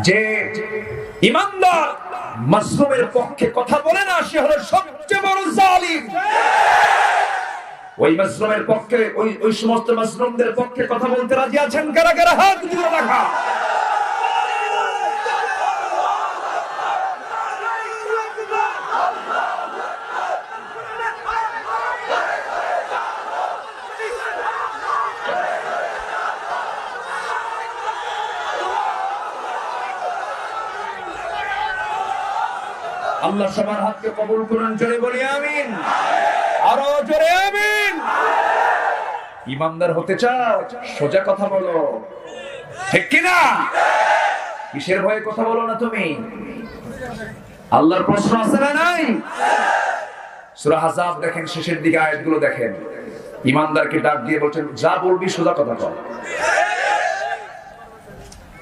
যে ইমানদার মাসলুমের পক্ষে কথা বলে না সে হলো সবচেয়ে বড় জালিম। ওই মাসলুমের পক্ষে ওই সমস্ত মাসলুমদের পক্ষে কথা বলতে রাজি আছেন কারা কারা? হাত তুলে রাখা। আল্লাহ সবার হাতকে কবুল করুন, জোরে বলি আমিন, আরো জোরে আমিন। ইমানদার হতে চাও, সোজা কথা বলো, ঠিক কিনা? কিসের ভয়ে কথা বলো না তুমি? আল্লাহর প্রশ্ন আছে না নাই? সূরা আহজাব দেখেন, শেষের দিকে আয়াতগুলো দেখেন। ইমানদারকে ডাক দিয়ে বলছেন, যা বলবি সোজা কথা বল,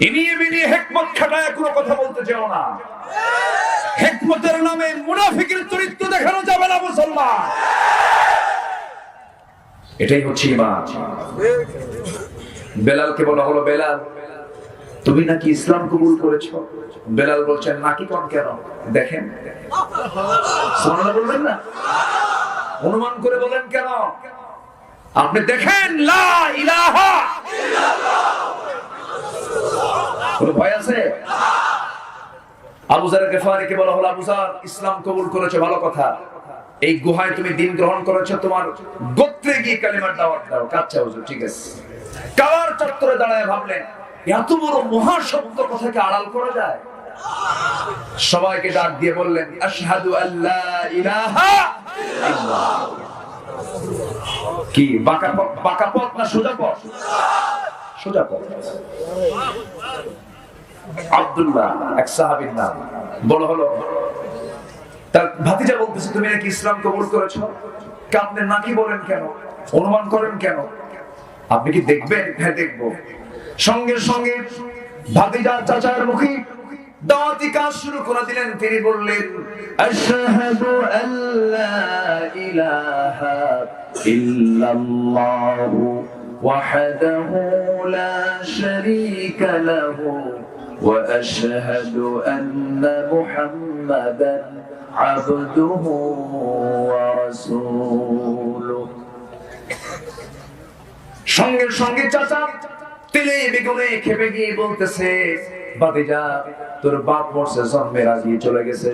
ইনিয়ে বিনিয়ে হিকমত খাটায় কোনো কথা বলতে যেও না। হিকমতের নামে মুনাফিকের চরিত্র দেখানো যাবে না মুসলমান। এটাই হচ্ছে ঈমান। বেলালকে বলা হলো, বেলাল তুমি নাকি ইসলাম কবুল করেছো? বেলাল বলছেন, নাকি কোন কেন? দেখেন, সুবহানাল্লাহ বলবেন না? অনুমান করে বলেন কেন? আপনি দেখেন, লা ইলাহা ইল্লাল্লাহ। কোনো ভয় আছে? আবু যার গিফারীকে বলা হলো, আবু যার ইসলাম কবুল করেছো, ভালো কথা। এই গুহায় তুমি দ্বীন গ্রহণ করেছো, তোমার গোত্রে গিয়ে কালিমার দাওয়াত দাও। কাচ্চা হুজুর, ঠিক আছে। কাবার চত্বরে দাঁড়ায় ভাবলেন, এত বড় মহাশব্দ কথাকে আড়াল করা যায়? সবাইকে ডাক দিয়ে বললেন, আশহাদু আল্লা ইলাহা ইল্লাল্লাহ। কি বাঁকা পথ না সোজা পথ? সোজা পথ। আব্দুল্লাহ এক সাহাবীর নাম, বলা হলো, তার ভাতিজা বলতেছে, তুমি নাকি ইসলাম কবুল করেছো? আপনি নাকি বলেন কেন? অনুমান করেন কেন? আপনি কি দেখবেন? হ্যাঁ দেখবো। সঙ্গে সঙ্গে ভাতিজার চাচার মুখে দাওয়াতি কাজ শুরু করে দিলেন। তিনি বললেন, আশহাদু আল্লা ইলাহা ইল্লাল্লাহু ওয়াহদাহু লা শারীকা লাহু ওয়া আশহাদু আন্না মুহাম্মাদান আবদুহু ওয়া রাসূলুহু। সঙ্গে সঙ্গে চাচা তিলে বেগুনে খেপে গিয়ে বলতেছে, ভাতিজা তোর বাপ মরছে জন্মের আগে চলে গেছে।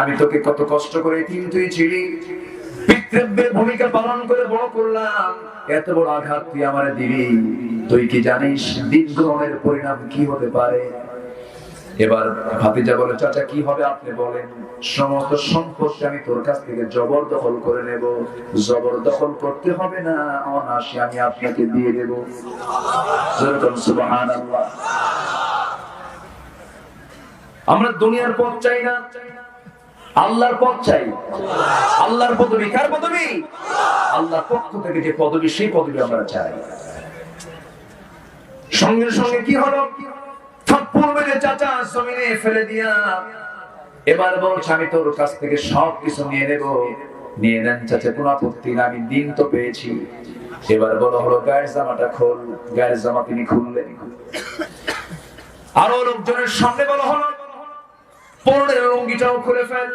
আমি তোকে কত কষ্ট করে তুই ছিলি, পিতৃব্যের ভূমিকা পালন করে বড় করলাম, এত বড় আঘাত তুই আমারে দিলি। তুই কি জানিস দ্বীন গ্রহণের পরিণাম কি হতে পারে? এবার ভাতিজা বলে, চাচা কি হবে আপনি বলেন। সমস্ত সম্পত্তি আমি তোর কাছ থেকে জবরদখল করে নেব। জবরদখল করতে হবে না, অনায়াসে আমি আপনাকে দিয়ে দেব। সুবহানাল্লাহ। আমরা দুনিয়ার পথ চাই না, আল্লাহর পথ চাই। আল্লাহর পদবি কার পদবি? আল্লাহর পক্ষ থেকে যে পদবি, সেই পদবি আমরা চাই। সঙ্গে সঙ্গে কি হলো? থাপ্পড় মেরে চাচা জমিনে ফেলে দিয়া এবার বলছে, আমি তোর কাছ থেকে সব কিছু নিয়ে নেব। নিয়ে নেন চাচা, কোনো আপত্তি না, আমি দিন তো পেয়েছি। এবার বলা হলো, গায়ের জামাটা খোল। গায়ের জামা তিনি খুললেন। আরো লোকজনের সামনে বলা হলো, পরনের লুঙ্গিটাও খুলে ফেল।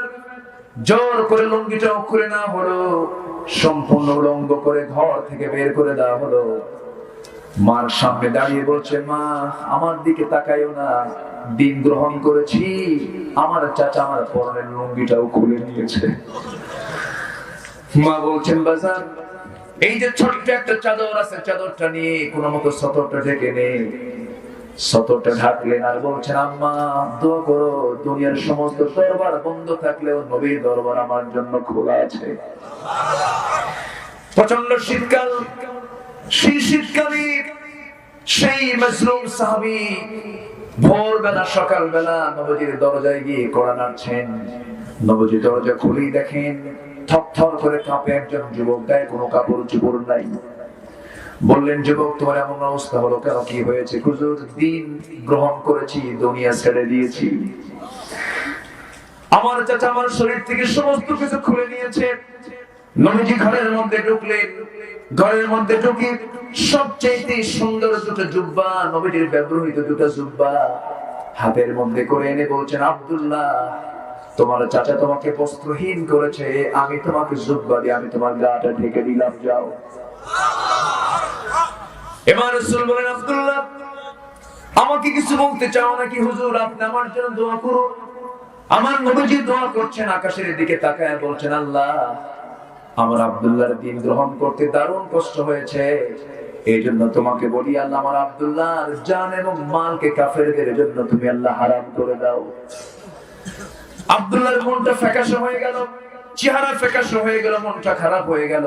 জোর করে লুঙ্গিটাও খুলে না হলো, সম্পূর্ণ উলঙ্গ করে ঘর থেকে বের করে দেওয়া হলো। মার সামনে দাঁড়িয়ে বলছে, মা আমার দিকে তাকাইও না, দিন গ্রহণ করেছি। আমার চাচা আমার পরনের লুঙ্গিটাও খুলে নিয়েছে। মা বলছেন, বাজার এই যে ছোট্ট একটা চাদর আছে, চাদরটা নিয়ে কোনো মতো সতরটা ঢেকে নে। সতরটা ঢাকলেন আর বলছেন, আম্মা দোয়া করো, দুনিয়ার সমস্ত দরবার বন্ধ থাকলেও নবীর দরবার আমার জন্য খোলা আছে। প্রচন্ড শীতকাল। সেই শীতকালে সেই মাজলুম সাহাবী ভোরবেলা সকালবেলা নবীর দরজায় গিয়ে কড়া নাড়ছেন। নবীর দরজা খুলেই দেখেন থরথর করে কাঁপে একজন যুবক, গায়ে কোনো কাপড় চোপড় নাই। বললেন, যুবক তোমার এমন অবস্থা হলো কেন? কি হয়েছে? হুজুর দিন গ্রহণ করেছি, দুনিয়া ছেড়ে দিয়েছি। আমার চাচা আমার শরীর থেকে সমস্ত কিছু খুলে নিয়েছে। নবীজি ঘরের মধ্যে ঢুকলেন। ঘরের মধ্যে ঢুকে সবচেয়ে সুন্দর দুটো জুব্বা, নবীজির ব্যবহৃত দুটো জুব্বা হাতের মধ্যে করে এনে বলছেন, আব্দুল্লাহ, তোমার চাচা তোমাকে বস্ত্রহীন করেছে, আমি তোমাকে জুব্বা দিয়ে আমি তোমার গাটা ঢেকে দিলাম, যাও। এবার রাসূল বলেন, আব্দুল্লাহ, আমাকে কিছু বলতে চাও নাকি? হুজুর, আপনি আমার জন্য দোয়া করুন। আমার নবীজি দোয়া করছেন, আকাশের দিকে তাকায় বলছেন, আল্লাহ, আমার আব্দুল্লাহর দিন গ্রহণ করতে দারুণ কষ্ট হয়েছে, এই জন্য তোমাকে বলি, আল্লাহ, আমার আব্দুল্লাহর জান এবং মালকে কাফেরদের জন্য তুমি আল্লাহ হারাম করে দাও। আব্দুল্লাহর মনটা ফ্যাকাশে হয়ে গেল, চেহারা ফ্যাকাশে হয়ে গেল, মনটা খারাপ হয়ে গেল।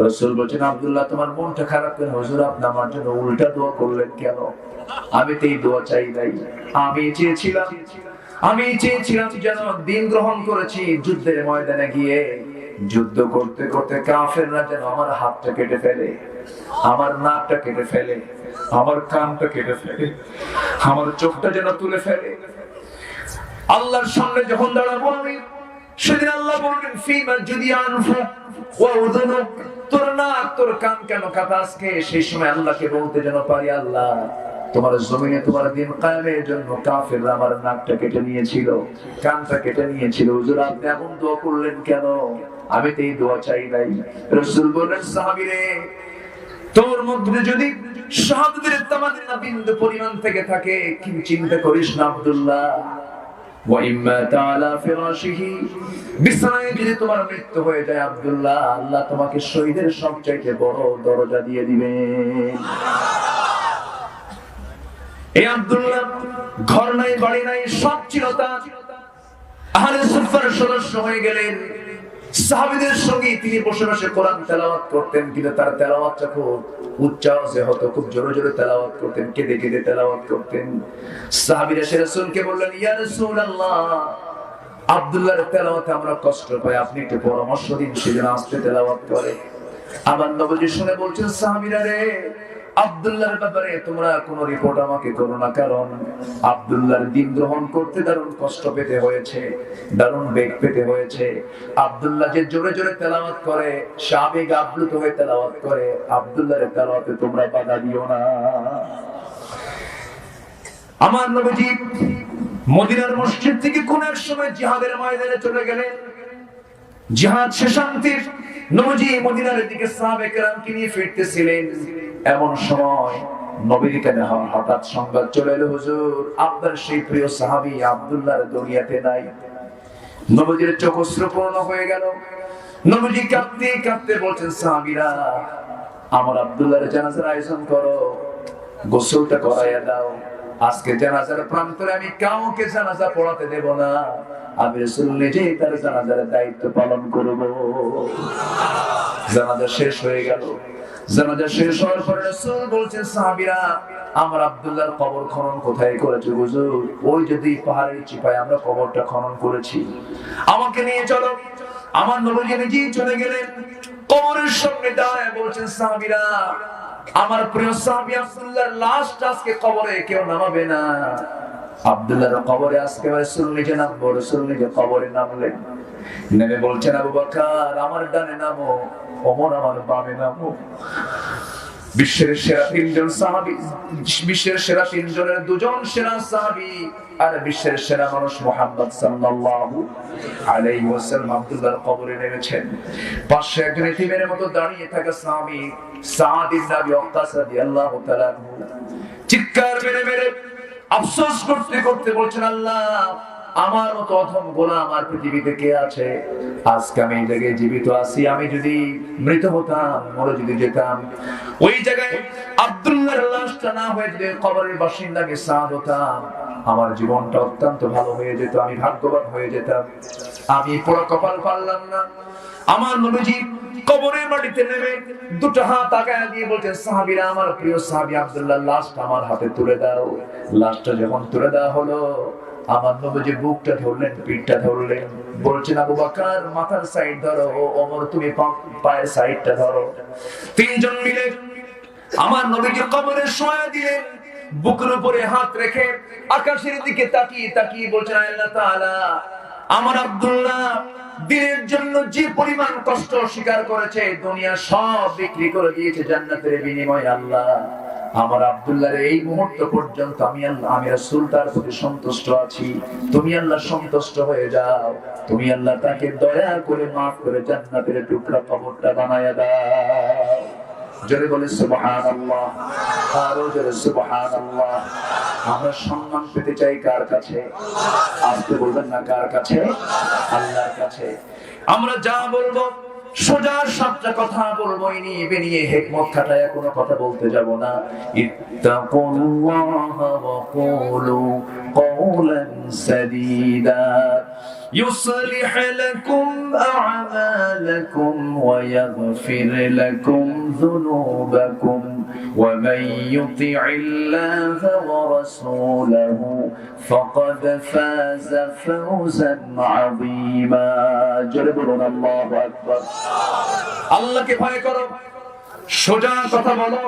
রাসূল বলেন, আব্দুল্লাহ, তোমার মনটা খারাপ কেন? হুজুর, আপনি আমার জন্য উল্টা দোয়া করলেন কেন? আমি তো এই দোয়া চাই নাই। আমি চেয়েছিলাম যেন দিন গ্রহণ করেছি, যুদ্ধের ময়দানে গিয়ে যুদ্ধ করতে করতে কাফেররা যেন আমার হাতটা কেটে ফেলে, আমার নাকটা কেটে ফেলে, আমার কানটা কেটে ফেলে, আমার চোখটা যেন তুলে ফেলে। আল্লাহর সামনে যখন দাঁড়াবো আমি, সেদিন আল্লাহ বলবেন, ফিমা যদি আনফুক ওয়া উযুনুক, তোর নাক তোর কান কেন কাটা আজকে? সেই সময় আল্লাহকে বলতে যেন পারি, আল্লাহ, তোমার জমিনে তোমার দিন কায়েমের জন্য কাফেররা আমার নাকটা কেটে নিয়েছিল, কানটা কেটে নিয়েছিল। হুজুর, আপনি এমন দোয়া করলেন কেন? আমি তো এই দোয়া চাই নাই। রাসূল বললেন, সাহাবীরে, তোর মধ্যে যদি শাহাদাতের তামান্না বিন্দু পরিমাণ থেকে থাকে, কি চিন্তা করিস না আব্দুল্লাহ, ওয়া ইম্মা তাআলা ফিরাশিহি, বিছানায় যদি তোমার মৃত্যু হয়ে যায় আব্দুল্লাহ, আল্লাহ তোমাকে শহীদের সবচাইতে বড় দরজা দিয়ে দিবেন। এই আব্দুল্লাহ ঘর নাই, বাড়ি নাই, সব ছিল তার। আহলে সুফার সদস্য হয়ে গেলেন। সাহাবীদের সঙ্গে তিনি বসে বসে কোরআন তেলাওয়াত করতেন, কিন্তু তার তেলাওয়াতটা খুব উচ্চ আওয়াজে হতো, খুব জোরে জোরে তেলাওয়াত করতেন, কেঁদে কেঁদে তেলাওয়াত করতেন। সাহাবীরা রাসূলকে বললেন, ইয়া রাসূলুল্লাহ, আব্দুল্লাহর তেলাওয়াতে আমরা কষ্ট পাই, আপনি একটু পরামর্শ দিন, সেজন্য আস্তে তেলাওয়াত করে। আবার নবীজি শুনে বলছেন, সাহাবীরা রে, আব্দুল্লাহর ব্যাপারে তোমরা কোনো রিপোর্ট আমাকে করো না, কারণ আব্দুল্লাহর দিন গ্রহণ করতে দারুণ কষ্ট পেতে হয়েছে, দারুণ বেগ পেতে হয়েছে। আব্দুল্লাহ যে জোরে জোরে তেলাওয়াত করে, আবেগ আপ্লুত হয়ে তেলাওয়াত করে, আব্দুল্লাহর তেলাওয়াতে তোমরা বাধা দিও না। আমার নবীজি মদিনার মসজিদ থেকে কোন এক সময় জিহাদের ময়দানে চলে গেলেন। জিহাদ শেষান্তির নবীজি মদিনার দিকে সাহাবায়ে কেরামকে নিয়ে ফিরতেছিলেন। এমন সময় নবীর কানে হঠাৎ সংবাদ চলে এলো, হুজুর, আপনার সেই প্রিয় সাহাবী আব্দুল্লাহর দুনিয়াতে নাই। নবীজির চোখ অশ্রুপূর্ণ হয়ে গেল। নবীজি কাঁদতে কাঁদতে বলছেন, সাহাবীরা, আমার আব্দুল্লাহর জানাজার আয়োজন করো, গোসলটা করাইয়া দাও। আজকে জানাজার প্রান্তরে আমি কাউকে জানাজা পড়াতে দেব না, আমি রাসূল নিজেই তার জানাজার দায়িত্ব পালন করব। জানাজা শেষ হয়ে গেল। জানাজা শেষ হওয়ার পরে রাসূল বলছেন, সাহাবীরা, আমার আব্দুল্লাহর কবর খনন কোথায় করেছে হুজুর? ওই যদি পাহাড়ের চিপায় আমরা কবরটা খনন করেছি, আমাকে নিয়ে চলো। আমার নবী নিজেই চলে গেলেন, কবরের সামনে দাঁড়ায় বলছেন, সাহাবীরা, আমার প্রিয় সাহাবী আব্দুল্লাহর লাশটা আজকে কবরে কেউ নামাবে না। আব্দুল্লাহর কবরে আজকে রাসূল নিজে নামবো। রাসূল নিজে কবরে নামলেন, নেমে বলছেন, আবু বকর আমার ডানে নামো, ওমর আমার বামে নামো। বিশ্বের সেরা তিনজন সাহাবী, বিশ্বের সেরা তিনজনের দুজন সেরা সাহাবী আর বিশ্বের সেরা মানুষ মুহাম্মদ সাল্লাল্লাহু আলাইহি ওয়াসাল্লাম আব্দুল্লাহর কবরে নেমেছেন। পাশে একজন এতিমের মতো দাঁড়িয়ে থাকা সাহাবী সাদ ইবনে আবি ওয়াক্কাস রাদিয়াল্লাহু তাআলা আনহু চিৎকার মেরে মেরে আফসোস করতে করতে বলছেন, আল্লাহ, আমার মতো অধম গোলাম আর পৃথিবীতে কে আছে? আজকে আমি এই জায়গায় জীবিত আছি, আমি যদি মৃত হতাম, মরে যদি যেতাম, ওই জায়গায় আব্দুল্লাহর লাশটা না হয়ে যদি কবরের বাসিন্দা আমি সাদ হতাম, আমার জীবনটা অত্যন্ত ভালো হয়ে যেত, আমি ভাগ্যবান হয়ে যেতাম। আমি পোড়া কপাল পারলাম না। আমার নবীজি কবরের মাটিতে নেমে দুটো হাত আগায় দিয়ে বলছেন, সাহাবীরা, আমার প্রিয় সাহাবী আব্দুল্লাহর লাশটা আমার হাতে তুলে দাও। লাশটা যখন তুলে দেওয়া হলো, আমার নবীজি বুকটা ধরলেন, পিঠটা ধরলেন, বলছেন, আবু বকর মাথার সাইড ধরো, ওমর তুমি পায়ের সাইডটা ধরো। তিনজন মিলে আমার নবীজি কবরে শোয়া দিলেন। বুকের উপরে হাত রেখে আকাশের দিকে তাকিয়ে তাকিয়ে বলছেন, আল্লাহ তাআলা, আমার আব্দুল্লাহ দিনের জন্য যে পরিমাণ কষ্ট স্বীকার করেছে, দুনিয়া সব বিক্রি করে দিয়েছে জান্নাতের বিনিময়ে। আল্লাহ, আমার আব্দুল্লাহর এই মুহূর্ত পর্যন্ত আমি রাসূল তার প্রতি সন্তুষ্ট আছি, তুমি আল্লাহ সন্তুষ্ট হয়ে যাও, তুমি আল্লাহ তাকে দয়া করে মাফ করে জান্নাতের টুকরা কবরটা বানায়া দাও। জোরে বলে সুবহানাল্লাহ, আরো জোরে সুবহানাল্লাহ। আমরা সম্মান পেতে চাই কার কাছে? আজকে বলবেন না কার কাছে? আল্লাহর কাছে। আমরা যা বলবো সোজা সাপটা কথা বলবো, নিয়ে বেরিয়ে হিকমত খাটায় কোনো কথা বলতে যাব না। ইত্তাকুল্লাহা ওয়া কুলু কওলান সাদীদা يصلح لكم أعمالكم ويغفر لكم ذنوبكم ومن يطع الله ورسوله فقد فاز فوزا عظيما جربنا الله أكبر الله के भय करो সোজা কথা বলো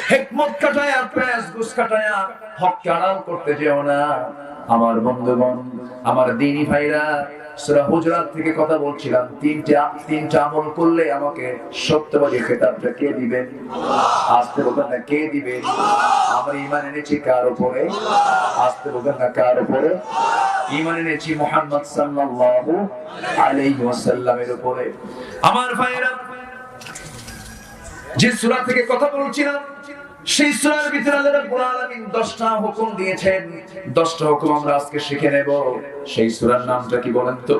হিকমত কাটায়া প্রেস গুস কাটায়া হক আড়াল করতে যেও না। আমার বন্ধুগণ, আমার দ্বীনি ভাইরা, সূরা হুজরাত থেকে কথা বলছিলাম, তিনটা আমল করলে আমাকে সত্যবাদী খেতাবটা কে দিবেন? আস্তে বলবেন না কে দিবেন? আমরা ঈমান এনেছি কার উপরে? আস্তে বলবেন না কার উপরে? ঈমান এনেছি মুহাম্মদ সাল্লাল্লাহু আলাইহি ওয়াসাল্লামের উপরে। আমার ভাইরা, যে সূরা থেকে কথা বলছিলাম সেই সূরার ভিতরে আল্লাহ রাব্বুল আলামিন 10টা হুকুম দিয়েছেন। 10টা হুকুম আমরা আজকে শিখে নেব। সেই সূরার নামটা কি বলেন তো?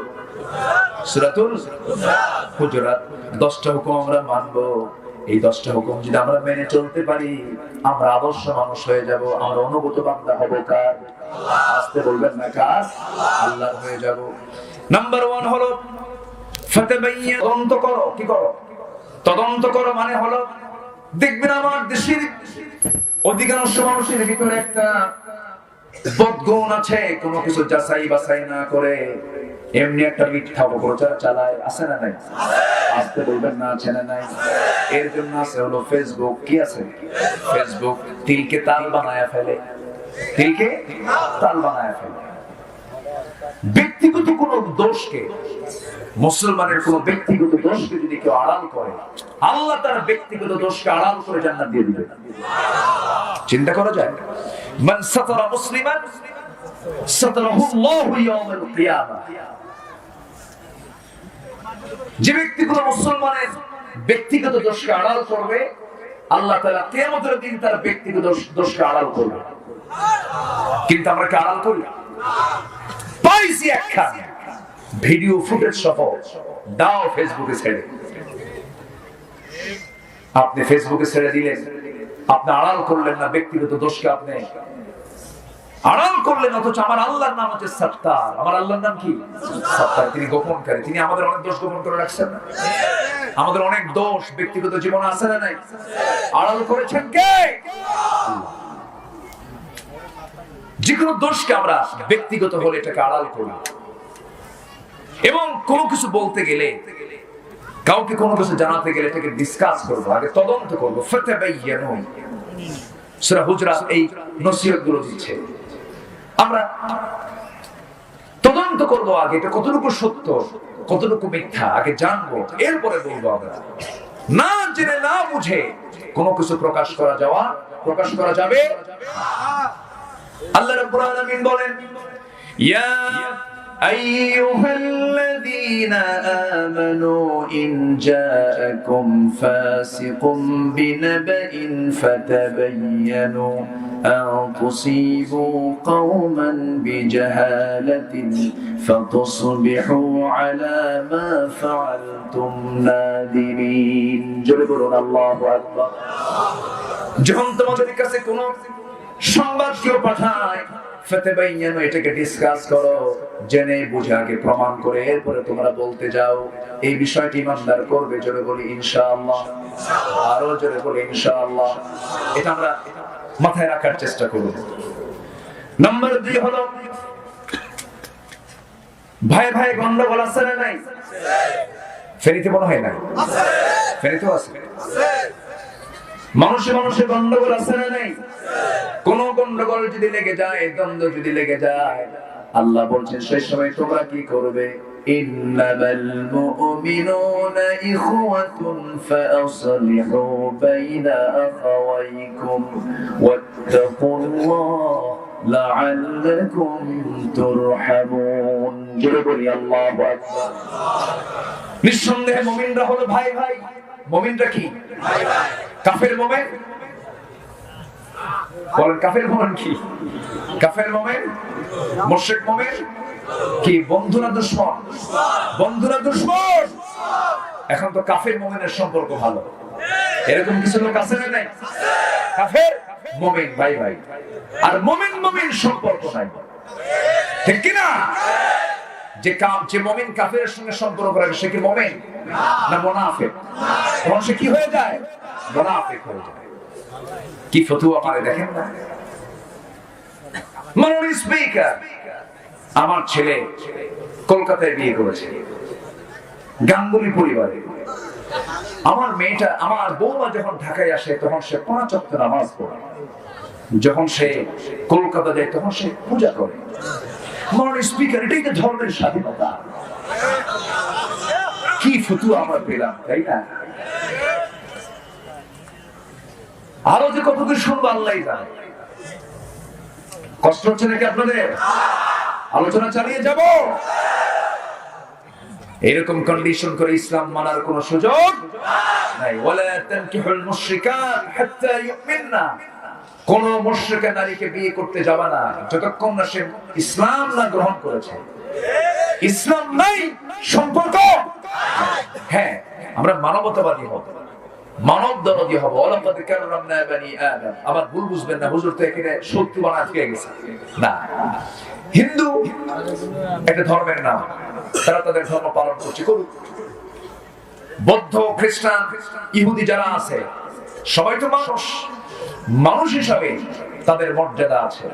সূরাতুল হুজুরাত। 10টা হুকুম আমরা মানব। এই 10টা হুকুম যদি আমরা মেনে চলতে পারি, আমরা আদর্শ মানুষ হয়ে যাব, আমরা অনুগত বান্দা হব কার? আস্তে বলবেন না কার? আল্লাহর হয়ে যাব। নাম্বার 1 হলো ফাতাবাইয়ান, তদন্ত করো। কি করো? তদন্ত করো মানে হলো, দেখবেন আমার দেশের অধিকাংশ মানুষের ভিতরে একটা বদগুণ আছে, কোনো কিছু যাচাই বাছাই না করে এমনি একটা মিথ্যা প্রচার চালায়। আছে না নাই? আস্তে বলবেন না আছে না নাই? এর জন্য আছে হলো ফেসবুক। কি আছে? ফেসবুক তিলকে তাল বানায়া ফেলে, তিলকে তাল বানায়া ফেলে। ব্যক্তিগত কোন দোষকে, মুসলমানের কোন ব্যক্তিগত দোষকে যদি কেউ আড়াল করে, আল্লাহ তার ব্যক্তিগত দোষকে আড়াল করে জান্নাত দিয়ে দিবেন। চিন্তা করা যায়? মান সাতারা মুসলিমান সাতারাহুল্লাহু ইয়াউমাল কিয়ামা। যে ব্যক্তি কোন মুসলমানের ব্যক্তিগত দোষকে আড়াল করবে, আল্লাহ তাআলা কিয়ামতের দিন তার ব্যক্তিগত দোষকে আড়াল করবে। কিন্তু আমরা কি আড়াল করি? পাইছি একখান ভিডিও ফুটেজ সহ দাও ফেসবুকে ছেড়ে। আপনি ফেসবুকে ছেড়ে দিলেন, আপনি আড়াল করলেন না ব্যক্তিগত দোষকে, আপনি আড়াল করলেন। অথচ আমার আল্লাহর নাম হচ্ছে সত্তার। আমার আল্লাহর নাম কি? সত্তার। তিনি গোপনকারী। তিনি আমাদের অনেক দোষ গোপন করে রাখছেন না? আমাদের অনেক দোষ ব্যক্তিগত জীবনে আছে না নাই? আড়াল করেছেন কে? যে কোনো দোষকে আমরা ব্যক্তিগত হলে এটাকে আড়াল করি, এবং কোনো কিছু বলতে গেলে, কাউকে কোনো কিছু জানাতে গেলে এটাকে ডিসকাস করবো, আগে তদন্ত করবো। ফাতাবাইয়ানু, সূরা হুজরাত এই নসিহতগুলো দিচ্ছে। আমরা তদন্ত করবো, আগে এটা কতটুকু সত্য কতটুকু মিথ্যা আগে জানবো, এরপরে বলবো। আমরা না জেনে না বুঝে কোনো কিছু প্রকাশ করা যাবে। আল্লাহ রাব্বুল আলামিন বলেন, ইয়া আইয়ুহাল্লাযীনা আমানু ইন জাআকুম ফাসিকুম বিনাবাইন ফাতাবায়ানু আন তুসিবু কওমান বিজাহালাতিন ফাতুসবিহু আলা মা ফাআলতুম নাদিমিন। জোরে বলুন আল্লাহু আকবার। যখন তোমাদের কাছে কোনো সংবাদ কেউ পাঠায়, ফাতাবায়ানু, এটাকে ডিসকাস করো, জেনে বুঝে আগে প্রমাণ করে এরপরে তোমরা বলতে যাও। এই বিষয়টি ইমানদার করবে। জোরে বলি ইনশাআল্লাহ। আরো জোরে বলি ইনশাআল্লাহ। এটা আমরা মাথায় রাখার চেষ্টা করব। নাম্বার 2 হলো ভাই ভাই গন্ডগোল আছে না নাই? ফেরিতে মনে হয় না? ফেরিতেও আছে। মানুষে মানুষে গন্ডগোল আছে না নাই? কোন গন্ডগোল যদি লেগে যায়, দ্বন্দ্ব যদি লেগে যায়, আল্লাহ বলছেন সেই সময় তোমরা কি করবে? ইন্নামাল মুমিনুনা ইখওয়াতুন ফাআসলিহু বাইনা আখাওয়াইকুম ওয়াত্তাকুল্লাহ লাআল্লাকুম তুরহামুন। জোরে বলি আল্লাহু আকবার। নিঃসন্দেহে মুমিনরা হলো ভাই ভাই। মুমিনরা কি? ভাই ভাই। কাফের মুমিন বলেন, কাফের মুমিন কি? কাফের মুমিন, মুশরিক মুমিন কি বন্ধু না দুশমন? বন্ধু না দুশমন? এখন তো কাফের মুমিনের সম্পর্ক ভালো, এরকম কিছু লোক আছে না নাই? কাফের মুমিন ভাই ভাই, আর মুমিন মুমিন সম্পর্ক নাই, ঠিক কি না? যে মুমিন কাফেরের সঙ্গে সম্পর্ক রাখে সে কি মুমিন না মুনাফিক? তখন সে কি হয়ে যায়? মুনাফিক হয়ে যায়। কি ফতোয়া মারে দেখেন না। মাননীয় স্পিকার, আমার ছেলে কলকাতায় বিয়ে করেছে, গাঙ্গুলি পরিবারে। আমার মেয়েটা, আমার বৌমা যখন ঢাকায় আসে তখন সে 5 ওয়াক্ত নামাজ পড়ে, যখন সে কলকাতা যায় তখন সে পূজা করে। মাননীয় স্পিকার, এটাই তো ধর্মের স্বাধীনতা। কি ফতোয়া আমরা পেলাম, তাই না? আরো যে কত কিছু শুনবো আল্লাহই জানে। কষ্ট হচ্ছে নাকি আপনাদের? আলোচনা চালিয়ে যাব। এরকম কন্ডিশন করে ইসলাম মানার কোনো সুযোগ নাই। ওয়ালা তানকিহুল মুশরিকাত হাত্তা ইউমিননা। কোন মুশরিকা নারীকে বিয়ে করতে যাবে না যতক্ষণ না সে ইসলাম না গ্রহণ করেছে। ইসলাম নাই, সম্পর্ক। হ্যাঁ, আমরা মানবতাবাদী হব, মানব দরদি হব। ওয়ালাকাদ কাররামনা বানি আদম। আবার ভুল বুঝবেন না, হুজুর তো এখানে শত্রু বানা আটকে গেছে না। হিন্দু একটা ধর্মের নাম, তারা তাদের ধর্ম পালন করছে, করুক। বৌদ্ধ, খ্রিস্টান, ইহুদি যারা আছে সবাই তো মানুষ, মানুষ হিসাবে তাদের মর্যাদা আছে।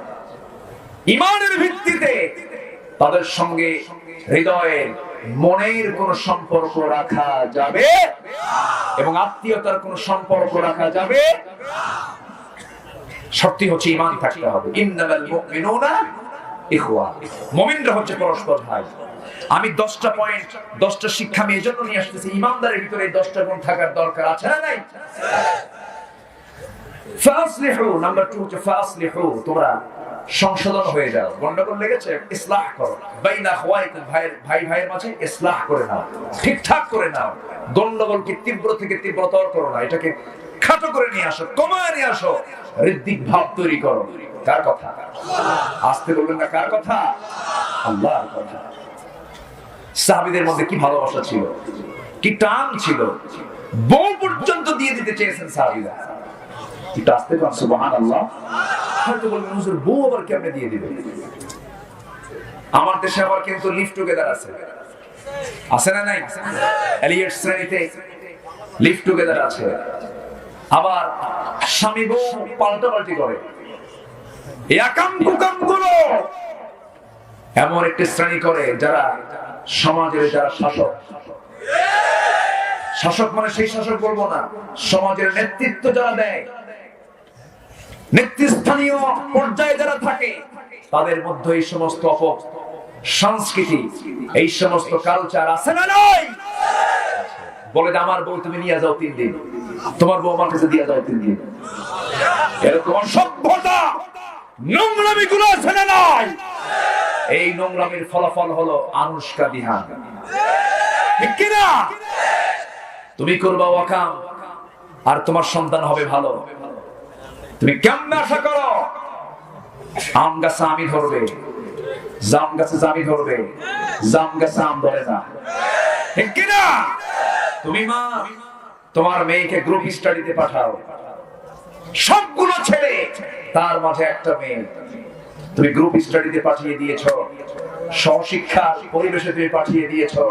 ঈমানের ভিত্তিতে তাদের সঙ্গে হৃদয়ের মনের কোন সম্পর্ক রাখা যাবে এবং আত্মীয়তার কোন সম্পর্ক রাখা যাবে। শর্তই হচ্ছে ঈমান থাকতে হবে। ইন্নামাল মুমিনুনা ইখওয়া। মুমিনরা হচ্ছে পরস্পর ভাই। আমি 10টা পয়েন্ট, 10টা শিক্ষা আমি এজন্য নিয়ে আসতেছি, ঈমানদারের ভিতরে 10টা গুণ থাকার দরকার আছে না নাই? ফাসলিহু, নাম্বার 2 হচ্ছে ফাসলিহু, তোমরা সংশোধন হয়ে যাও। গন্ডগোল লেগেছে, ইসলাহ করো। বাইনা আখওয়াইকুম, ভাই ভাইয়ের মাঝে ইসলাহ করে নাও, ঠিকঠাক করে নাও। গন্ডগোলকে তীব্র থেকে তীব্রতর করো না, এটাকে খাটো করে নিয়ে আসো, কমায় নিয়ে আসো, হৃদ্যিক ভাব তৈরি করো। কার কথা? আস্তে বলবেন না, কার কথা? আল্লাহর কথা। সাহাবীদের মধ্যে কি ভালোবাসা ছিল, কি টান ছিল, বউ পর্যন্ত দিয়ে দিতে চেয়েছেন সাহাবীরা। একটু আস্তে বলুন সুবহানাল্লাহ। হয়তো বলবেন হুজুর বউ আবার কেমনে দিয়ে দিবে? আমার দেশে আবার কিন্তু লিভ টুগেদার আছে, আছে না নাই? এলিয়েট শ্রেণীতে লিভ টুগেদার আছে। আবার স্বামী বউ পাল্টাপাল্টি করে। একাম কুকাম গুলো এমন একটি শ্রেণী করে যারা সমাজের, যারা শাসক, শাসক মানে সেই শাসক বলবো না, সমাজের নেতৃত্ব যারা দেয়, নেতৃস্থানীয় পর্যায়ে যারা থাকে, তাদের মধ্যে এই সমস্ত সংস্কৃতি, এই সমস্ত কালচার আছে না নাই? বলে আমার বউ তুমি নিয়ে যাও 3 দিন, তোমার বউ আমার কাছে দিয়ে যাও 3 দিন। এরকম সভ্যতা, নোংরামি গুলো আছে না নাই? এই নোংরামির ফলাফল হলো আনুষ্কা বিহান, ঠিক কিনা? তুমি করবা ওয়াকাম আর তোমার সন্তান হবে ভালো। তুমি কেমন আশা করো আম গাছে আমি ধরবে, জাম গাছে জামি ধরবে, জাম গাছে আম ধরে না, ঠিক কিনা? তুমি মা তোমার মেয়েকে গ্রুপ স্টাডিতে পাঠাও, সবগুলো ছেলে, তার মাঝে একটা মেয়ে, তুমি গ্রুপ স্টাডিতে পাঠিয়ে দিয়েছো, সহশিক্ষার পরিবেশে তুমি পাঠিয়ে দিয়েছো,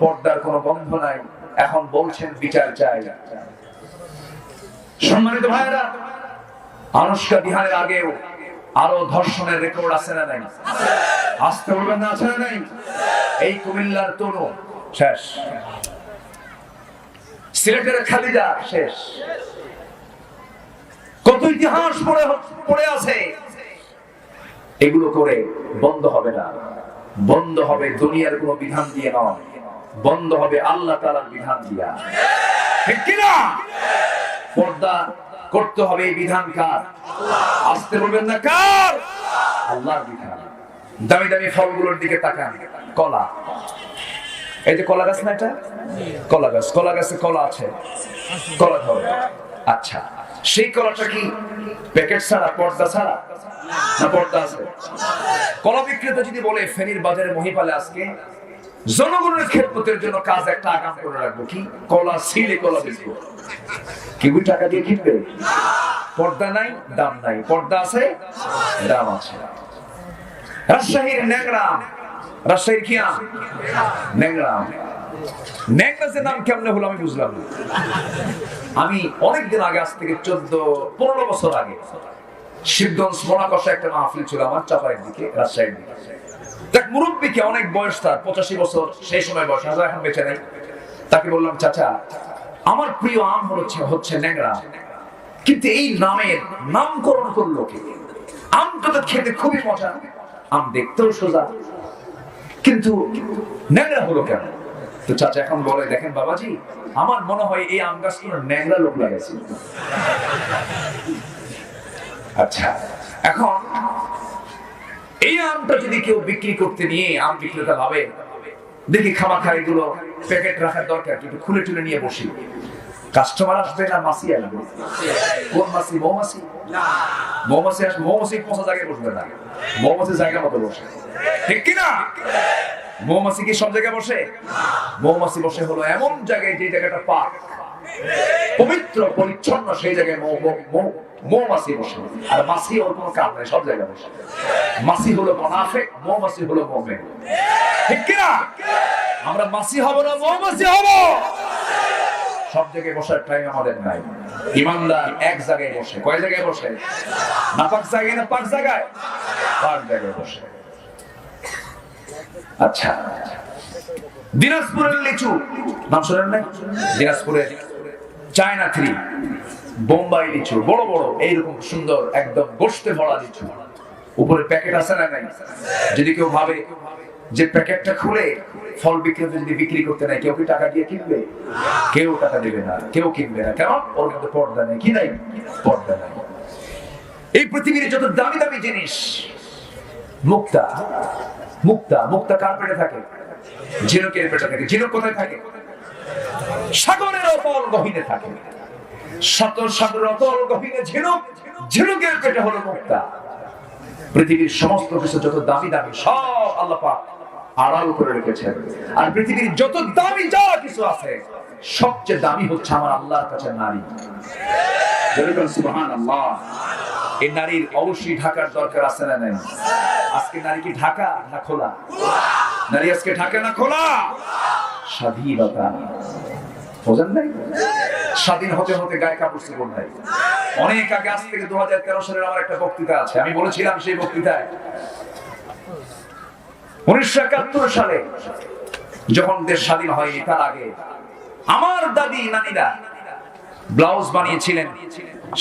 পর্দার কোনো বন্ধ নাই। এখন বলছেন বিচার চাই। সম্মানিত ভাইরা, আনুষ্কা বিহানের আগেও আরো ধর্ষণের রেকর্ড আছে না নাই? আসতে বলবেন না, আছে না নাই? এই কুমিল্লার তনু শেষ, সিলেটের খালিদা শেষ, কত ইতিহাস পড়ে আছে। এগুলো করে বন্ধ হবে না। বন্ধ হবে দুনিয়ার কোনো বিধান দিয়ে নয়, বন্ধ হবে আল্লাহ তাআলার বিধান দিয়া। ঠিক কি না? পর্দা করতে হবে এই বিধান কার? আসতে বলবেন না কার? আল্লাহর বিধান। দামি দামি ফলগুলোর দিকে তাকান, কলা, এই যে কলা গাছ না, এটা কলা গাছ, কলা গাছে কলা আছে, কলা ধরে। আচ্ছা, সেই কলাটা কি প্যাকেট ছাড়া, পর্দা ছাড়া, না পর্দা আছে? কলা বিক্রেতা যদি বলে ফেনীর বাজারে মহিপালে আজকে জনগণের খেদমতের জন্য কাজ একটা আগাম করে রাখবো, কি কলা সিলে কলা বেচবো, কেউ টাকা দিয়ে কিনবে? পর্দা নাই, দাম নাই। পর্দা আছে, দাম আছে। রাজশাহীর ন্যাংরাম, রাজশাহীর কি নাম? ন্যাংরাম। ন্যাংরাজের নাম কেমনে হলো আমি বুঝলাম না। আমি অনেকদিন আগে, আজ থেকে 14-15 বছর আগে, শিবগঞ্জ মোনাকষা একটা মাহফিল ছিল আমার, চাপাইয়ের দিকে, রাজশাহীর দিকে। দেখ মুরব্বীকে, অনেক বয়স তার, 85 বছর সেই সময় বয়স, এখন বেঁচে নেই। তাকে বললাম, চাচা আমার প্রিয় আম হচ্ছে ন্যাংরা, কিন্তু এই নামের নামকরণ করলো কে? আমটা তো খেতে খুবই মজা, আম দেখতেও সোজা, কিন্তু ন্যাংরা হলো কেন? তো চাচা এখন বলে, দেখেন বাবাজি, আমার মনে হয় এই আম গাছগুলো ন্যাংরা লোক লাগাইছে। আচ্ছা, এখন এই আমটা যদি কেউ বিক্রি করতে নিয়ে, আম বিক্রেতা ভাবে দেখি খামাখা এগুলো প্যাকেট রাখার দরকার, কিন্তু খুলে টুলে নিয়ে বসি, কাস্টমার আসবে না মাছি আসবে? কোন মাছি? মৌমাছি? মৌমাছি আসবে, মৌমাছি পচা জায়গায় বসবে না, মৌমাছি জায়গা মতো বসে। ঠিক কিনা? মৌমাছি কি সব জায়গায় বসে? মৌমাছি বসে হলো এমন জায়গায় যে জায়গাটা পাক, পবিত্র পরিচ্ছন্ন, সেই জায়গায় মৌমাছি বসে। আর মাছি ওর কোনো কাজ নাই, সব জায়গায় বসে। মাছি হলো মুনাফিক, মৌমাছি হলো মুমিন। ঠিক কিনা? আমরা মাছি হব না, মৌমাছি হব। সব জায়গায় বসার টাইম আমাদের নাই। ইমানদার এক জায়গায় বসে। কয় জায়গায় বসে? নাপাক জায়গায় না পাক জায়গায়? পাক জায়গায় বসে। আচ্ছা, দিনাজপুরের লিচু নাম শোনেন নাই? দিনাজপুরের চায়না থ্রি, বোম্বাই লিচু, বড় বড় এইরকম সুন্দর, একদম গোশতে ভরা লিচু, উপরে প্যাকেট আছে না নাই? যদি কেউ ভাবে যে প্যাকেটটা খুলে ফল বিক্রেতা যদি বিক্রি করতে নাই, কেউ কি টাকা দিয়ে কিনবে? কেউ টাকা দেবে না, কেউ কিনবে না। কারণ ওর কিন্তু পর্দা নেই। কি নাই? পর্দা নাই। এই পৃথিবীর যত দামি দামি জিনিস, মুক্তা, মুক্তা, মুক্তা কার পেটে থাকে? ঝিনুকের পেটে থাকে। ঝিনুক কোথায় থাকে? সাগরের অতল গহীনে থাকে। সাগরের অতল গহীনে ঝিনুক, ঝিনুকের পেটে হলো মুক্তা। পৃথিবীর সমস্ত কিছু যত দামি দামি, সব আল্লাহ পাক আড়াল করে রেখেছেন। আর পৃথিবীর যত দামি যা কিছু আছে, সবচেয়ে দামি হচ্ছে আমার আল্লাহর কাছে নারী। সুবহানাল্লাহ। এই নারীর অবশ্যই ঢাকার দরকার আছে না নাই? আজকে নারী কি ঢাকা না খোলা? নারী আজকে ঢাকা না খোলা? স্বাধীনতা বোঝেন নাই? স্বাধীন হতে হতে গায়ে কাপড় চোপড় নাই। অনেক আগে, আজ থেকে 2013 সালের আমার একটা বক্তৃতা আছে। আমি বলেছিলাম সেই বক্তৃতায়, 1971 সালে যখন দেশ স্বাধীন হয়নি, তার আগে আমার দাদি নানিরা ব্লাউজ বানিয়েছিলেন।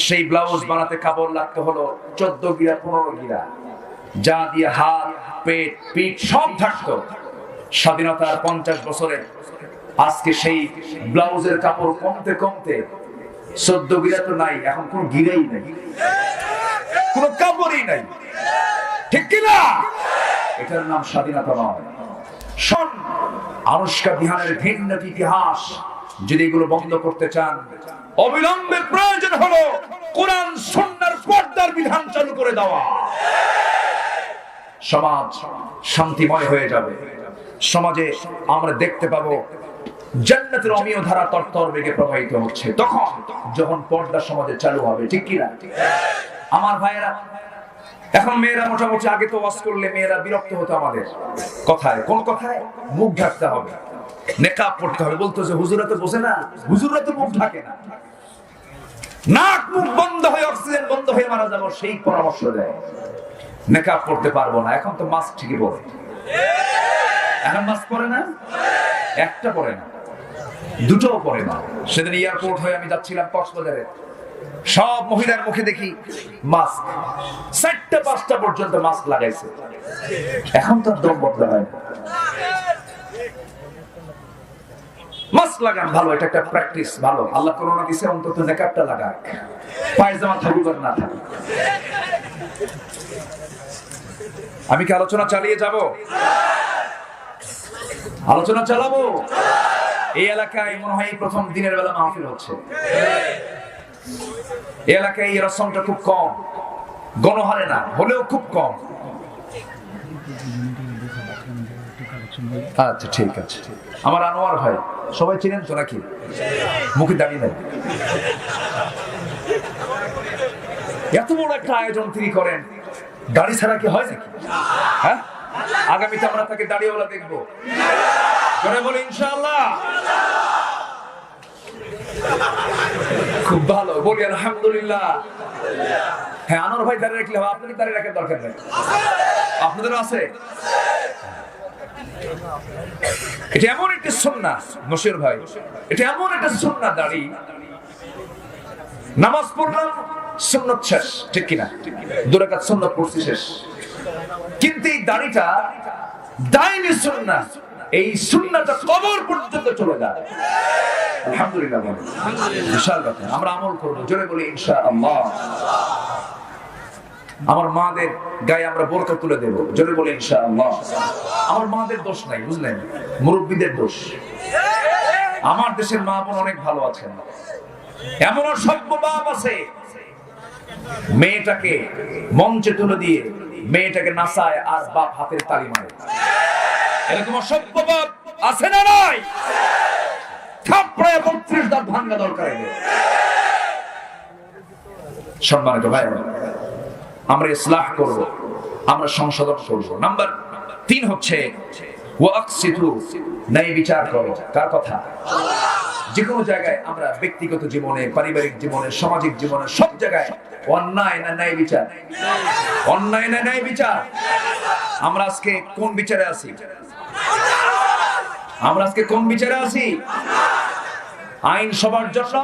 সেই ব্লাউজ বানাতে কাপড় লাগতে হলো 14 গিরা 15 গিরা, যা দিয়ে হাত, পেট, পিঠ সব ঢাকতো। স্বাধীনতার 50 বছরে আজকে সেই ব্লাউজের কাপড় কমতে কমতে 14 গিরা তো নাই, এখন কোন গিরাই নাই, কোন কাপড়ই নাই। ঠিক কিনা? এটার নাম স্বাধীনতা নয়। শোন, আনুষ্কা বিহারের ভিন্ন ইতিহাস যদি এগুলো বন্ধ করতে চান, অবিলম্বে প্রয়োজন হলো কোরআন সুন্নাহর পর্দার বিধান চালু করে দেওয়া। সমাজ শান্তিময় হয়ে যাবে। সমাজে আমরা দেখতে পাবো জান্নাতের অমীয় ধারা তরতর বেগে প্রবাহিত হচ্ছে, তখন যখন পর্দা সমাজে চালু হবে। ঠিক কি না? আমার ভাইয়েরা, এখন মেয়েরা মোটামুটি, আগে তো ওয়াজ করলে মেয়েরা বিরক্ত হতো আমাদের কথায়। কোন কথায়? মুখ ঢাকতে হবে, নেকাব পড়তে হবে। বলতো যে হুজুরা তো বোঝে না, হুজুররা তো মুখ ঢাকে না, নাক মুখ বন্ধ হয়ে অক্সিজেন বন্ধ হয়ে মারা যাবো, সেই পরামর্শ দেয়। নেকাব পড়তে পারবো না। এখন তো মাস্ক ঠিকই পরে। এখন মাস্ক পরে না, একটা পরে না, দুটোও পরে না। সেদিন এয়ারপোর্ট হয়ে আমি যাচ্ছিলাম কক্সবাজারে, সব মহিলার মুখে দেখি মাস্ক, 4টা 5টা পর্যন্ত মাস্ক লাগাইছে। এখন তো দম বন্ধ হয়। মাস্ক লাগান ভালো, এটা একটা প্র্যাকটিস ভালো। আল্লাহ করোনা দিছে, অন্তত নেকাবটা লাগাক, পায়জামা থাকুক আর না থাকুক। আমি কি আলোচনা চালিয়ে যাব? আলোচনা চালাবো। এই এলাকায় মনে হয় প্রথম দিনের বেলা মাহফিল হচ্ছে। এই এলাকায় এই রসমটা খুব কম, গণহারে না হলেও খুব কম। আচ্ছা ঠিক আছে। আমার আনোয়ার ভাই, সবাই চিনেন তো নাকি? মুখে দাঁড়িয়ে নেই। এত বড় একটা আয়োজন তিনি করেন, গাড়ি ছাড়া কি হয় নাকি? হ্যাঁ, আগামীতে আমরা তাকে দাঁড়িয়েওয়ালা দেখবো। বলে ইনশাআল্লাহ। খুব ভালো, বলি আলহামদুলিল্লাহ। হ্যাঁ, আনোয়ার ভাই দাঁড়িয়ে রাখলে হবে, আপনাকে দাঁড়িয়ে রাখার দরকার নেই। আপনাদেরও আছে। এটা এমন একটা সুন্নাহ নসির ভাই, এটা এমন একটা সুন্নাহ দাড়ি। নামাজ পড়লাম, সুন্নাত শেষ, ঠিক কিনা? 2 রাকাত সুন্নাত পড়ছি শেষ। কিন্তু এই দাড়িটা দাইমি সুন্নাহ, এই সুন্নাহটা কবর পর্যন্ত চলে যায়। আলহামদুলিল্লাহ, বিশাল কথা। আমরা আমল করব, জোরে বলি ইনশাআল্লাহ। আমার মাদের গায়ে আমরা বোরকা তুলে দেব, জোরে বলি ইনশাআল্লাহ। আমার মাদের দোষ নাই, বুঝলেন, মুরব্বীদের দোষ। আমার দেশের মা বোন অনেক ভালো আছেন। এমন সভ্য বাপ আছে, মেয়েটাকে মঞ্চে তুলে দিয়ে মেয়েটাকে নাচায় আর বাপ হাতের তালি মারে। এরকম সভ্য বাপ আছে না নাই? থাপড়ায় 32 দাঁত ভাঙা দরকার। সম্মানিত ভাই, আমরা ইসলাহ করব, আমরা সংশোধন করব। নাম্বার 3 হচ্ছে ওয়াকসিতু, ন্যায় বিচার করো। কার কথা? যে কোনো জায়গায় আমরা ব্যক্তিগত জীবনে, পারিবারিক জীবনে, সামাজিক জীবনে, সব জায়গায় অন্যায় না ন্যায় বিচার? অন্যায় না ন্যায় বিচার? আমরা আজকে কোন বিচারে আছি? আমরা আজকে কোন বিচারে আছি? আইন সবার জন্য?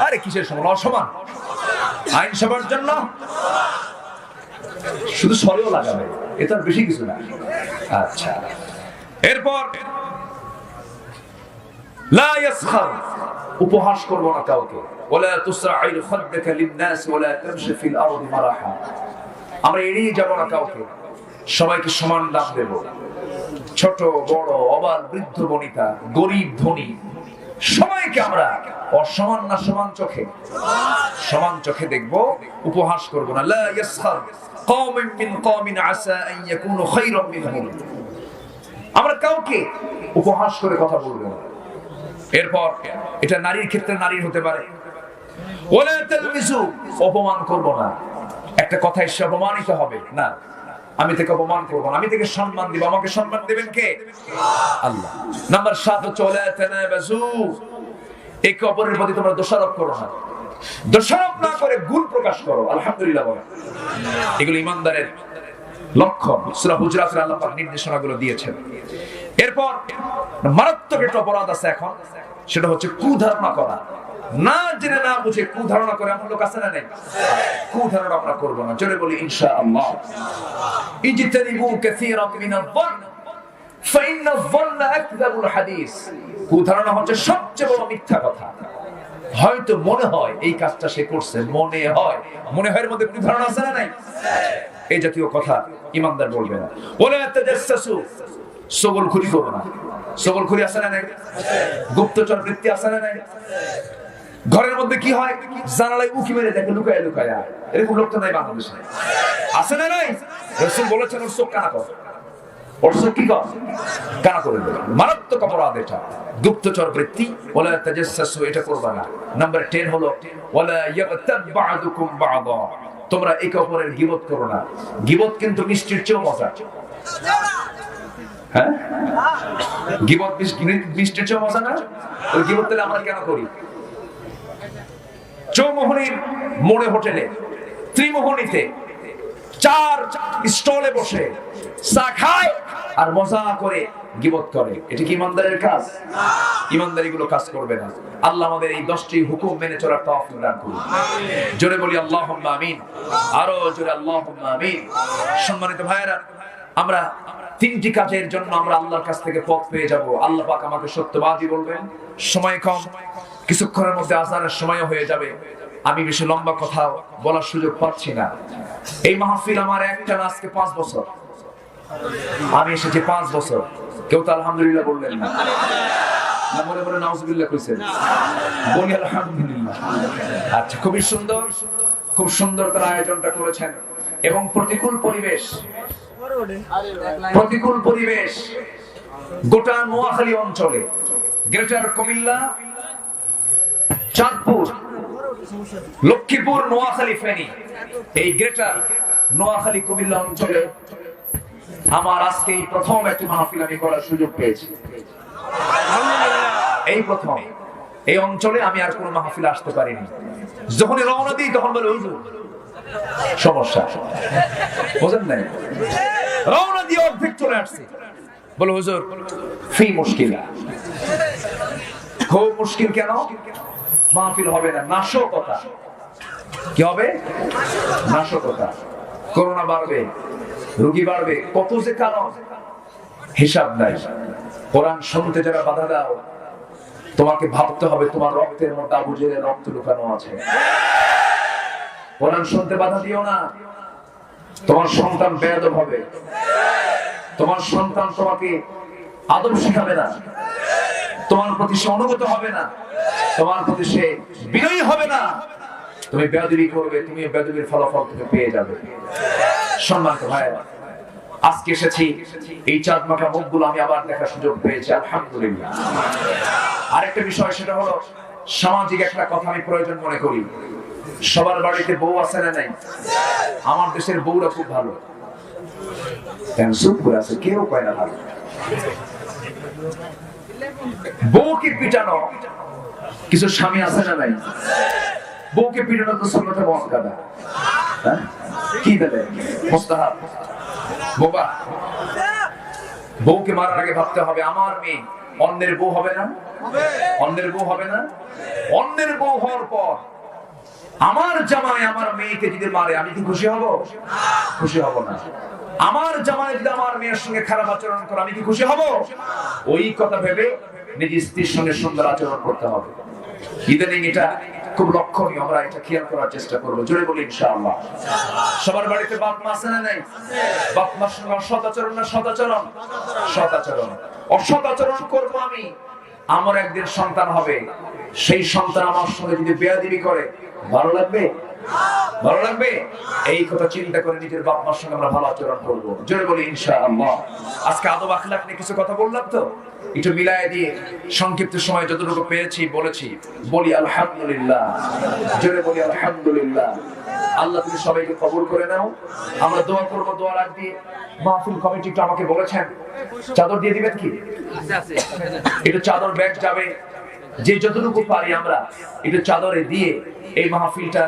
আরে কিসের সমান? অসমান। আইন সবার জন্য, শুধু সরেও লাগাবে, এটা বেশি কিছু না। আচ্ছা, এরপর লা ইয়াসখার, উপহাস করব না কাউকে। ওয়ালা তুসআইর খাদ্দাকা লিন-নাস ওয়ালা তামশি ফিল আরদি মারাহা, আমরা এড়িয়ে যাব না কাউকে, সবাইকে সমান দাম দেব। ছোট বড়, অবাল বৃদ্ধ বনিতা, গরিব ধনী, সবাইকে আমরা অসমান না সমান চোখে? সমান চোখে দেখব, উপহাস করব না। লা ইয়াসখার কওমিন মিন কওমিন আসা আন ইয়াকুনু খায়রাম মিনহুম, আমরা কাউকে উপহাস করে কথা বলবো না। এরপর এটা নারীর ক্ষেত্রে নারীর হতে পারে। ওয়ালা তালমিসু, অপমান করব না। একটা কথা এসে অপমানিত হবে না, আমি তাকে অপমান করব না, আমি তাকে সম্মান দিব। আমাকে সম্মান দিবেন কে? আল্লাহ। নাম্বার 7 হচ্ছে ওয়ালা তানাবাজু, একে অপরের প্রতি তোমরা দোষারোপ করো না। দোষারোপ না করে গুণ প্রকাশ করো। আলহামদুলিল্লাহ বলো। এগুলো ইমানদারের লক্ষণ। সূরা হুজুরাতের আল্লাহ পাক নির্দেশনাগুলো দিয়েছেন। এরপর মারাত্মক একটা অপরাধ আছে এখন, সেটা হচ্ছে কুধারণা করা। না জেনে না বুঝে কুধারণা করে এমন লোক আছে না নেই? কুধারণা আমরা করব না, জোরে বলি ইনশাআল্লাহ। ইজতানিবু কাসীরাম মিনায-যন্ন ফাইন্নায-যন্না আকযাবুল হাদিস, কুধারণা হচ্ছে সবচেয়ে বড় মিথ্যা কথা। হয়তো মনে হয় এই কাজটা সে করছে, মনে হয়, মনে হয় এর মধ্যে কুধারণা আছে না নাই? এই জাতীয় কথা ইমানদার বলবে না। ওয়ালা তাজাসসু, সগলখুরি করো না। সগলখুরি আছে না নাই? গুপ্তচর বৃত্তি আছে না নাই? ঘরের মধ্যে কি হয়, জানালায় উকি মেরে দেখে লুকায় লুকায়, এরকম লোক তো নাই বাংলাদেশে? আছে না নাই? রাসূল বলেছেন ওর চোখ কানা কর, ওর চোখ কি কর? কানা করে দেবে। মারাত্মক অপরাধ এটা, গুপ্তচর বৃত্তি। ওয়ালা তাজাসসু, এটা করবা না। নাম্বার 10 হলো ওয়ালা ইয়াগতাব বা'দুকুম বা'দা, তোমরা একে অপরের গীবত করো না। গীবত কিন্তু মিষ্টির চেয়েও মজা। হ্যাঁ, গীবত মিষ্টির চেয়েও মজা না? ওই গীবত তাহলে আমরা কেন করি? চৌমোহনীর মোড়ে হোটেলে, ত্রিমোহনীতে চার স্টলে বসে চা খায় আর মজা করে গীবত করে, এটা কি ইমানদারের কাজ? ইমানদারি গুলো কাজ করবে না। আল্লাহ আমাদের এই 10টি হুকুম মেনে চলার তৌফিক দান করুন। জোরে বলি আল্লাহুম্মা আমিন, আরো জোরে আল্লাহুম্মা আমিন। সম্মানিত ভাইয়েরা, আমরা 3টি কাজের জন্য আমরা আল্লাহর কাছ থেকে পথ পেয়ে যাব। আল্লাহ পাক আমাকে সত্যবাদী বলবেন। সময় কম, কিছুক্ষণের মধ্যে আযানের সময় হয়ে যাবে। আমি বেশি লম্বা কথা বলার সুযোগ পাচ্ছি না। এই মাহফিল আমার একটা না, আজকে 5 বছর আমি এসেছি, 5 বছর। কেউ তো আলহামদুলিল্লাহ বললেন না, মনে মনে নাউজুবিল্লাহ কইছেন, বলি আলহামদুলিল্লাহ। আচ্ছা, খুবই সুন্দর, খুব সুন্দর তারা আয়োজনটা করেছেন। এবং প্রতিকূল পরিবেশ গোটা নোয়াখালী অঞ্চলে, গ্রেটার কুমিল্লা, চাঁদপুর, লক্ষ্মীপুর, নোয়াখালী, ফেনী, এই গ্রেটার নোয়াখালী কুমিল্লা অঞ্চলে আমার আজকে এই প্রথম একটি মাহফিল আমি করার সুযোগ পেয়েছি। এই প্রথম এই অঞ্চলে আমি আর কোনো মাহফিল আসতে পারিনি। যখনই রওনা দিই তখন বলে হুজুর সমস্যা, বুঝেন নাই? রওনা দিয়ে অর্ধেক চলে আসছি, বলে হুজুর ফি মুশকিল, খুব মুশকিল। কেন? মাহফিল হবে না, নাশকতা। কি হবে? নাশকতা। করোনা বাড়বে, রোগী বাড়বে, কত যে কারণ হিসাব নাই। কোরআন শুনতে যারা বাধা দাও, তোমাকে ভাবতে হবে তোমার রক্তের মধ্যে আবু জেহেলের রক্ত লুকানো আছে। কোরআন শুনতে বাধা দিও না, তোমার সন্তান বেয়াদব হবে, তোমার সন্তান তোমাকে আদব শিখাবে না, তোমার প্রতি সে অনুগত হবে না, তোমার প্রতি সে বিনয়ী হবে না। তুমি বেয়াদবি করবে, তুমি বেয়াদবির ফলাফল তুমি পেয়ে যাবে। সম্মানিত ভাইরা, আজকে এসেছি, এই চাঁদ মাখা মুখগুলো আমি আবার দেখার সুযোগ পেয়েছি, আলহামদুলিল্লাহ। আরেকটা বিষয়, সেটা হলো সামাজিক একটা কথা আমি প্রয়োজন মনে করি। সবার বাড়িতে বউ আছে না নাই? আমার দেশের বউরা খুব ভালো, আছে, কেউ কয় না ভালো। বউকে পিটানো কিছু স্বামী আছে না নাই? বউকে পিটানো তো সুন্নতে মুআক্কাদা, কি দেবে মুস্তাহাব। বাবা, বউকে মারার আগে ভাবতে হবে আমার মেয়ে অন্যের বউ হবে না, অন্যের বউ হবে না। অন্যের বউ হওয়ার পর আমার জামাই আমার মেয়েকে যদি মারে, আমি কি খুশি হব? খুশি হব না। আমার জামাই যদি আমার মেয়ের সঙ্গে খারাপ আচরণ করে, আমি কি খুশি হব? ওই কথা ভেবে নিজ স্ত্রীর সঙ্গে সুন্দর আচরণ করতে হবে। ইদানিং এটা খুব লক্ষণীয়, আমরা এটা খেয়াল করার চেষ্টা করবো। জোরে বলি ইনশাআল্লাহ। সবার বাড়িতে বাপ মা আছে না নাই? বাপ মার সঙ্গে অসৎ আচরণ না সৎ আচরণ? সৎ আচরণ। অসৎ আচরণ করবো আমি, আমার একদিন সন্তান হবে, সেই সন্তান আমার সঙ্গে যদি বেয়াদবি করে, ভালো লাগবে? ভালো লাগবে? এই কথা চিন্তা করে নিজের বাপ মার সঙ্গে আমরা ভালো আচরণ করবো। জোরে বলি ইনশাআল্লাহ। আজকে আদব আখলাক নিয়ে কিছু কথা বললাম, তো একটু মিলায় দিয়ে সংক্ষিপ্ত সময় যতটুকু পেরেছি বলেছি। বলি আলহামদুলিল্লাহ, জোরে বলি আলহামদুলিল্লাহ। আল্লাহ তুমি সবাইকে কবুল করে নাও। আমরা দোয়া করবো, দোয়া রাখবি। মাহফিল কমিটি একটু আমাকে বলেছেন চাদর দিয়ে দিবেন কি? একটু চাদর ব্যাগ যাবে, যে যতটুকু পারি আমরা একটু চাদরে দিয়ে এই মাহফিলটা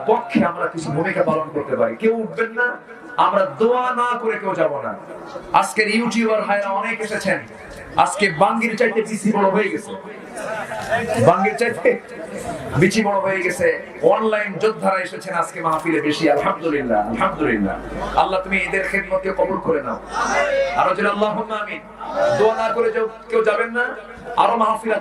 পক্ষে আমরা কিছু ভূমিকা পালন করতে পারি। কেউ উঠবেন না, আমরা দোয়া না করে কেউ যাব না। আজকের ইউটিউবার ভাইরা অনেক এসেছেন, আজকে বাঙ্গির চাইতে বিচি বড় হয়ে গেছে, বাঙ্গির চাইতে বিচি বড় হয়ে গেছে। অনলাইন যোদ্ধারা এসেছেন আজকে মাহফিলে বেশি, আলহামদুলিল্লাহ আলহামদুলিল্লাহ। আল্লাহ তুমি এদের খেদমতকে কবুল করে নাও। আরো যেন আল্লাহুম্মা আমিন। দোয়া না করে কেউ যাবেন না, আরো মাহফিল